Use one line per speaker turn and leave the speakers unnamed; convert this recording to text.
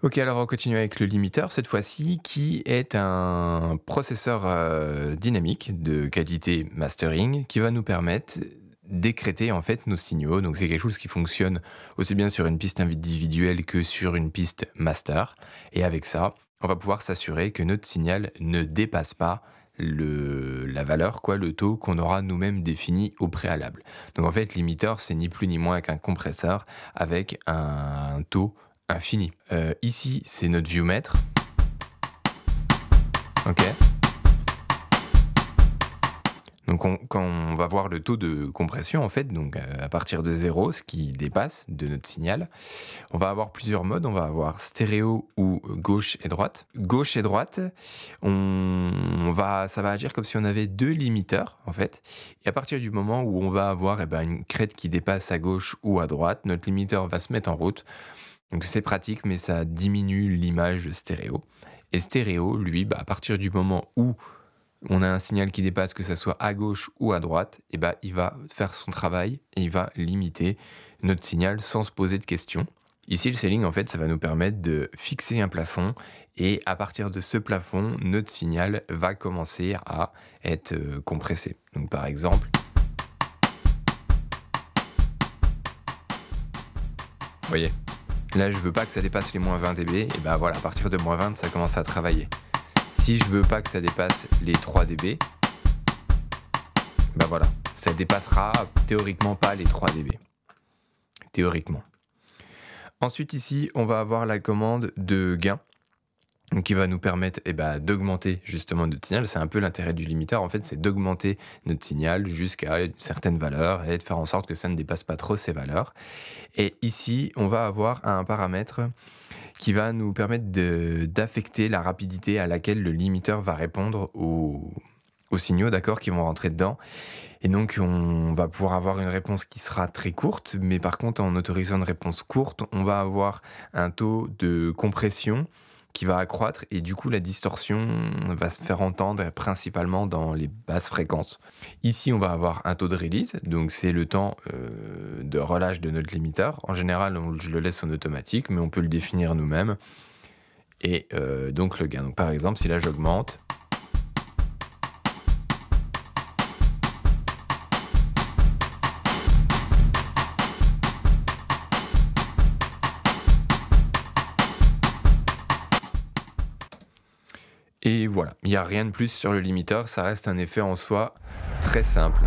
Ok, alors on continue avec le limiteur cette fois-ci, qui est un processeur dynamique de qualité mastering qui va nous permettre d'écréter en fait nos signaux. Donc c'est quelque chose qui fonctionne aussi bien sur une piste individuelle que sur une piste master. Et avec ça, on va pouvoir s'assurer que notre signal ne dépasse pas la valeur, quoi, le taux qu'on aura nous-mêmes défini au préalable. Donc en fait, limiteur, c'est ni plus ni moins qu'un compresseur avec un taux infini. Ici, c'est notre viewmètre. Ok. Donc quand on va voir le taux de compression, en fait, donc à partir de 0, ce qui dépasse de notre signal, on va avoir plusieurs modes. On va avoir stéréo ou gauche et droite. Gauche et droite, ça va agir comme si on avait deux limiteurs, en fait. Et à partir du moment où on va avoir une crête qui dépasse à gauche ou à droite, notre limiteur va se mettre en route. Donc c'est pratique, mais ça diminue l'image stéréo. Et stéréo, lui, à partir du moment où on a un signal qui dépasse, que ce soit à gauche ou à droite, il va faire son travail et il va limiter notre signal sans se poser de questions. Ici, le scaling, en fait, ça va nous permettre de fixer un plafond et à partir de ce plafond, notre signal va commencer à être compressé. Donc par exemple, vous voyez, là, je veux pas que ça dépasse les moins 20 dB, et voilà, à partir de moins 20, ça commence à travailler. Si je veux pas que ça dépasse les 3 dB, voilà, ça dépassera théoriquement pas les 3 dB. Théoriquement. Ensuite, ici, on va avoir la commande de gain, qui va nous permettre d'augmenter justement notre signal. C'est un peu l'intérêt du limiteur, en fait, c'est d'augmenter notre signal jusqu'à une certaine valeur et de faire en sorte que ça ne dépasse pas trop ces valeurs. Et ici, on va avoir un paramètre qui va nous permettre d'affecter la rapidité à laquelle le limiteur va répondre aux signaux, d'accord, qui vont rentrer dedans. Et donc, on va pouvoir avoir une réponse qui sera très courte, mais par contre, en autorisant une réponse courte, on va avoir un taux de compression qui va accroître et du coup la distorsion va se faire entendre principalement dans les basses fréquences. Ici on va avoir un taux de release, donc c'est le temps de relâche de notre limiteur. En général je le laisse en automatique, mais on peut le définir nous-mêmes. Et donc le gain. Donc par exemple si là j'augmente, et voilà, il n'y a rien de plus sur le limiteur, ça reste un effet en soi très simple.